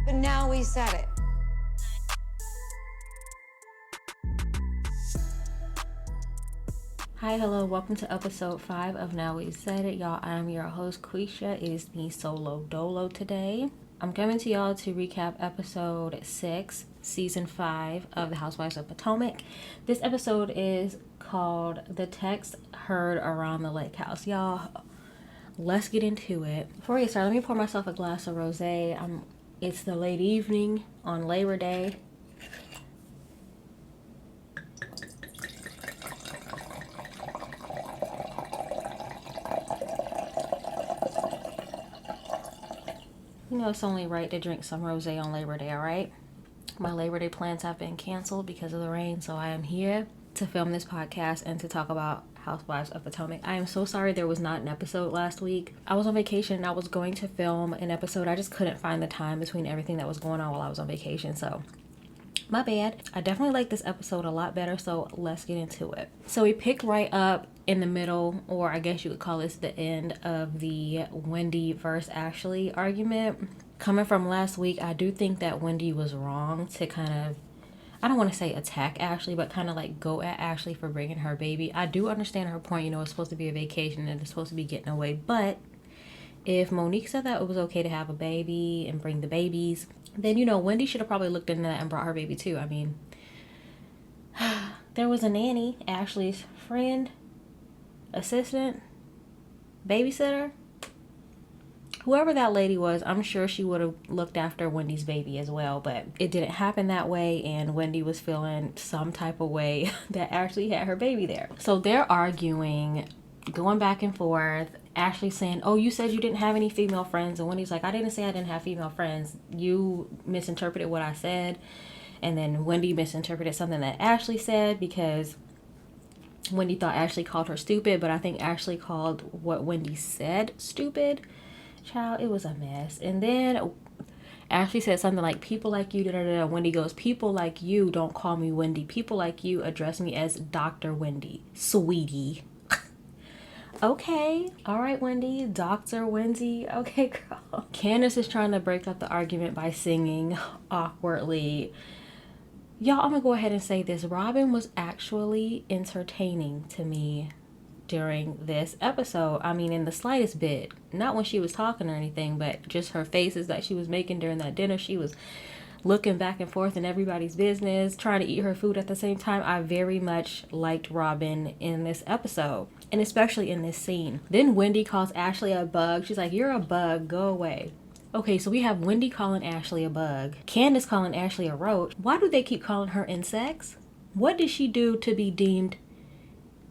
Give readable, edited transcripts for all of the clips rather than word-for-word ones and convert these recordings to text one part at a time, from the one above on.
But now we said it. Hi, hello, welcome to episode 5 of Now We Said It. Y'all, I'm your host, Quisha. It is me solo dolo today. I'm coming to y'all to recap episode 6, season 5 of the Housewives of Potomac. This episode is called The Text Heard Around the Lake House. Y'all, let's get into it. Before we get started, let me pour myself a glass of rosé. It's the late evening on Labor Day. You know it's only right to drink some rosé on Labor Day, alright? My Labor Day plans have been canceled because of the rain, so I am here to film this podcast and to talk about Housewives of Potomac. I am so sorry there was not an episode last week. I was on vacation and I was going to film an episode. I just couldn't find the time between everything that was going on while I was on vacation, so my bad. I definitely like this episode a lot better, so let's get into it. So we picked right up in the middle, or I guess you would call this the end of the Wendy versus Ashley argument. Coming from last week, I do think that Wendy was wrong to kind of, I don't want to say attack Ashley, but kind of like go at Ashley for bringing her baby. I do understand her point, you know, it's supposed to be a vacation and it's supposed to be getting away, but if Monique said that it was okay to have a baby and bring the babies, then, you know, Wendy should have probably looked into that and brought her baby too. I mean, there was a nanny, Ashley's friend, assistant, babysitter, whoever that lady was. I'm sure she would have looked after Wendy's baby as well, but it didn't happen that way, and Wendy was feeling some type of way that Ashley had her baby there. So they're arguing, going back and forth. Ashley saying, oh, you said you didn't have any female friends, and Wendy's like, I didn't say I didn't have female friends. You misinterpreted what I said. And then Wendy misinterpreted something that Ashley said because Wendy thought Ashley called her stupid, but I think Ashley called what Wendy said stupid. Child, it was a mess. And then Ashley said something like, people like you, da-da-da. Wendy goes, people like you don't call me Wendy. People like you address me as Dr. Wendy. Sweetie. Okay, all right, Wendy, Dr. Wendy. Okay, girl. Candace is trying to break up the argument by singing awkwardly. Y'all, I'm gonna go ahead and say this. Robin was actually entertaining to me during this episode. I mean, in the slightest bit. Not when she was talking or anything, but just her faces that she was making during that dinner. She was looking back and forth in everybody's business, trying to eat her food at the same time. I very much liked Robin in this episode, and especially in this scene. Then Wendy calls Ashley a bug. She's like, you're a bug, go away. Okay, so we have Wendy calling Ashley a bug, Candace calling Ashley a roach. Why do they keep calling her insects? What did she do to be deemed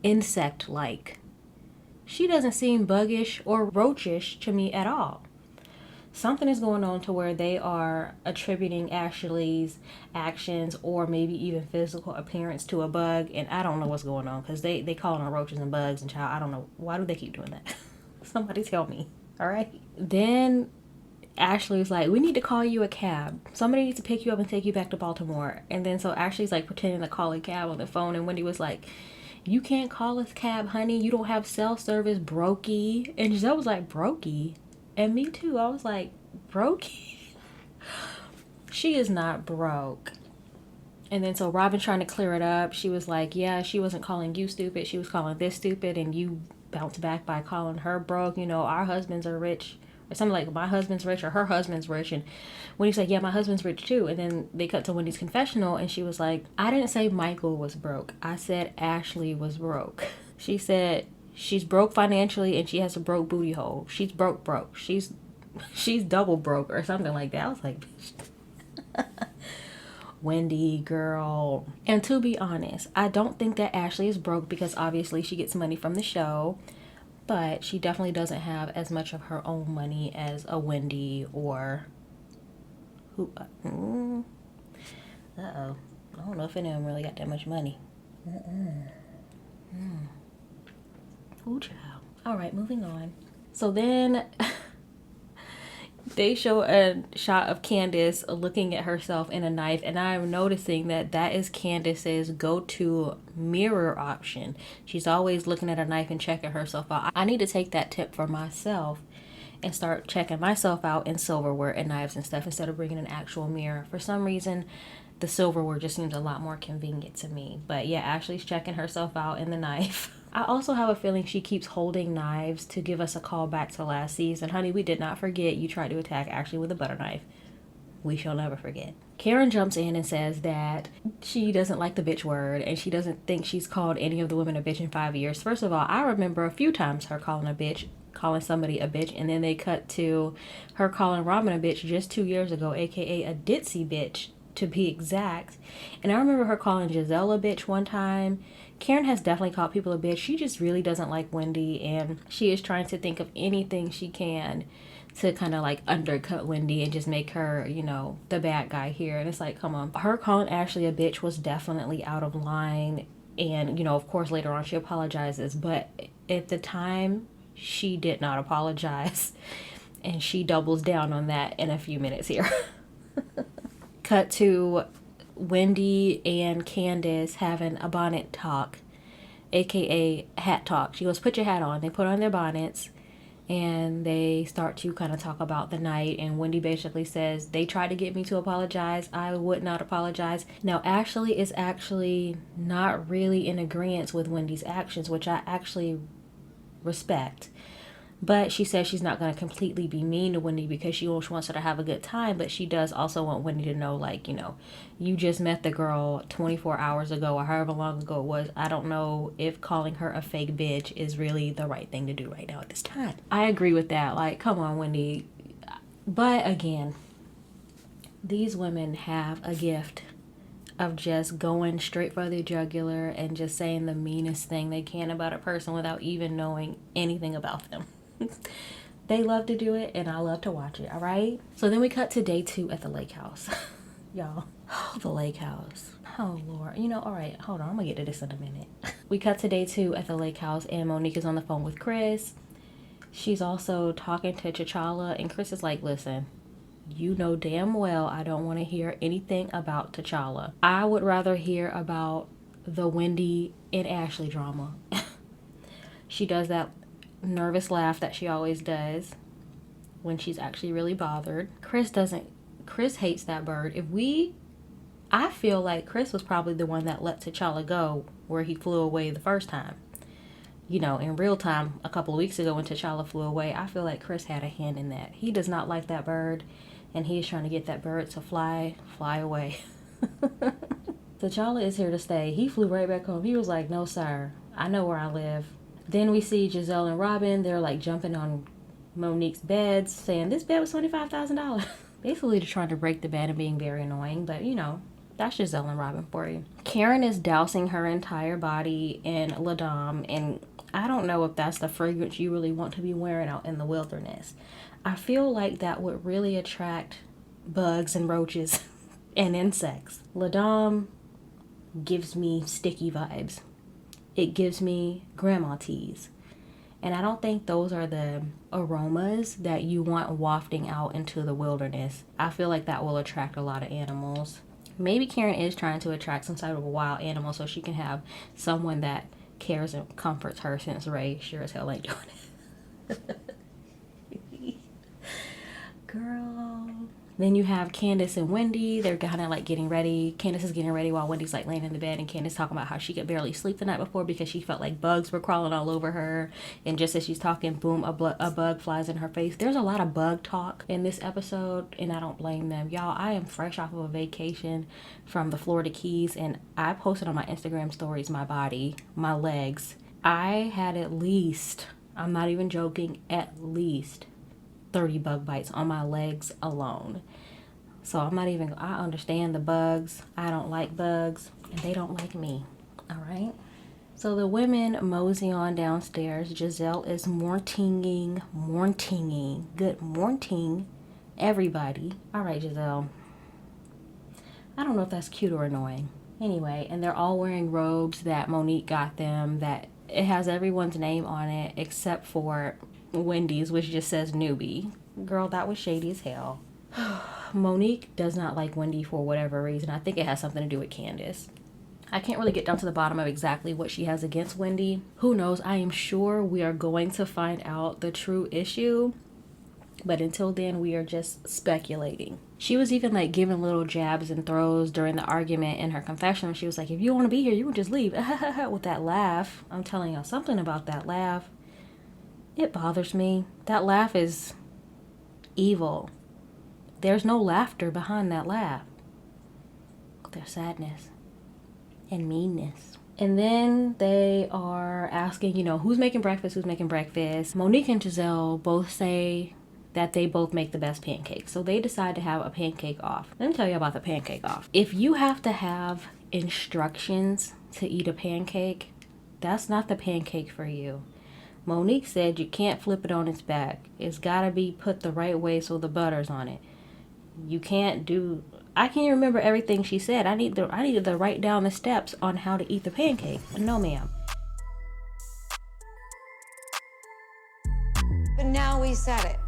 insect-like? She doesn't seem buggish or roachish to me at all. Something is going on to where they are attributing Ashley's actions or maybe even physical appearance to a bug, and I don't know what's going on because they call them roaches and bugs, and child, I don't know. Why do they keep doing that? Somebody tell me, all right? Then Ashley was like, we need to call you a cab. Somebody needs to pick you up and take you back to Baltimore. And then so Ashley's like pretending to call a cab on the phone, and Wendy was like, you can't call us cab, honey. You don't have cell service, brokey. And Giselle was like, brokey? And me too. I was like, brokey? She is not broke. And then so Robin trying to clear it up. She was like, yeah, she wasn't calling you stupid. She was calling this stupid. And you bounced back by calling her broke. You know, our husbands are rich. Or something like, my husband's rich or her husband's rich. And Wendy's like, yeah, my husband's rich too. And then they cut to Wendy's confessional. And she was like, I didn't say Michael was broke. I said Ashley was broke. She said she's broke financially and she has a broke booty hole. She's broke. She's double broke or something like that. I was like, Wendy, girl. And to be honest, I don't think that Ashley is broke because obviously she gets money from the show, but she definitely doesn't have as much of her own money as a Wendy or who. Uh-oh. I don't know if any of them really got that much money. Ooh, child. All right, moving on. So then They show a shot of Candace looking at herself in a knife, and I'm noticing that that is Candace's go-to mirror option. She's always looking at a knife and checking herself out. I need to take that tip for myself and start checking myself out in silverware and knives and stuff instead of bringing an actual mirror. For some reason, the silverware just seems a lot more convenient to me. But yeah, Ashley's checking herself out in the knife. I also have a feeling she keeps holding knives to give us a call back to last season. Honey, we did not forget you tried to attack Ashley with a butter knife. We shall never forget. Karen jumps in and says that she doesn't like the bitch word and she doesn't think she's called any of the women a bitch in 5 years. First of all, I remember a few times her calling somebody a bitch, and then they cut to her calling Robin a bitch just 2 years ago, aka a ditzy bitch to be exact. And I remember her calling Giselle a bitch one time. Karen has definitely called people a bitch. She just really doesn't like Wendy, and she is trying to think of anything she can to kind of like undercut Wendy and just make her, you know, the bad guy here. And it's like, come on. Her calling Ashley a bitch was definitely out of line. And, you know, of course, later on she apologizes. But at the time, she did not apologize. And she doubles down on that in a few minutes here. Cut to Wendy and Candace having a bonnet talk, aka hat talk. She goes, put your hat on. They put on their bonnets and they start to kind of talk about the night. And Wendy basically says, they tried to get me to apologize. I would not apologize. Now, Ashley is actually not really in agreement with Wendy's actions, which I actually respect. But she says she's not going to completely be mean to Wendy because she wants her to have a good time. But she does also want Wendy to know, like, you know, you just met the girl 24 hours ago or however long ago it was. I don't know if calling her a fake bitch is really the right thing to do right now at this time. I agree with that. Like, come on, Wendy. But again, these women have a gift of just going straight for the jugular and just saying the meanest thing they can about a person without even knowing anything about them. They love to do it, and I love to watch it, all right? So then we cut to day 2 at the lake house. Y'all, the lake house. Oh, Lord. You know, all right, hold on. I'm going to get to this in a minute. We cut to day 2 at the lake house, and Monique is on the phone with Chris. She's also talking to T'Challa, and Chris is like, listen, you know damn well I don't want to hear anything about T'Challa. I would rather hear about the Wendy and Ashley drama. She does that nervous laugh that she always does when she's actually really bothered. Chris hates that bird. I feel like Chris was probably the one that let T'Challa go where he flew away the first time. You know, in real time, a couple of weeks ago when T'Challa flew away, I feel like Chris had a hand in that. He does not like that bird, and he's trying to get that bird to fly away. T'Challa is here to stay. He flew right back home. He was like, no, sir, I know where I live. Then we see Giselle and Robin. They're like jumping on Monique's beds, saying this bed was $25,000. Basically, they're trying to break the bed and being very annoying, but you know, that's Giselle and Robin for you. Karen is dousing her entire body in La Dame, and I don't know if that's the fragrance you really want to be wearing out in the wilderness. I feel like that would really attract bugs and roaches and insects. La Dame gives me sticky vibes. It gives me grandma teas. And I don't think those are the aromas that you want wafting out into the wilderness. I feel like that will attract a lot of animals. Maybe Karen is trying to attract some type of a wild animal so she can have someone that cares and comforts her, since Ray sure as hell ain't doing it. Girl. Then you have Candace and Wendy. They're kind of like getting ready. Candace is getting ready while Wendy's like laying in the bed, and Candace talking about how she could barely sleep the night before because she felt like bugs were crawling all over her. And just as she's talking, boom, a bug flies in her face. There's a lot of bug talk in this episode, and I don't blame them. Y'all, I am fresh off of a vacation from the Florida Keys, and I posted on my Instagram stories my body, my legs. I had at least, I'm not even joking, at least 30 bug bites on my legs alone. So I understand the bugs. I don't like bugs, and they don't like me. All right. So the women mosey on downstairs. Giselle is morninging. Good morning, everybody. All right, Giselle. I don't know if that's cute or annoying. Anyway, and they're all wearing robes that Monique got them, that it has everyone's name on it except for Wendy's, which just says newbie. Girl, that was shady as hell. Monique does not like Wendy for whatever reason. I think it has something to do with Candace. I can't really get down to the bottom of exactly what she has against Wendy. Who knows? I am sure we are going to find out the true issue. But until then, we are just speculating. She was even like giving little jabs and throws during the argument in her confessional. She was like, if you want to be here, you would just leave. With that laugh. I'm telling y'all something about that laugh. It bothers me. That laugh is evil. There's no laughter behind that laugh. There's sadness and meanness. And then they are asking, who's making breakfast, who's making breakfast. Monique and Giselle both say that they both make the best pancakes. So they decide to have a pancake off. Let me tell you about the pancake off. If you have to have instructions to eat a pancake, that's not the pancake for you. Monique said you can't flip it on its back. It's gotta be put the right way so the butter's on it. You can't do... I can't remember everything she said. I needed to write down the steps on how to eat the pancake. No, ma'am. But now we said it.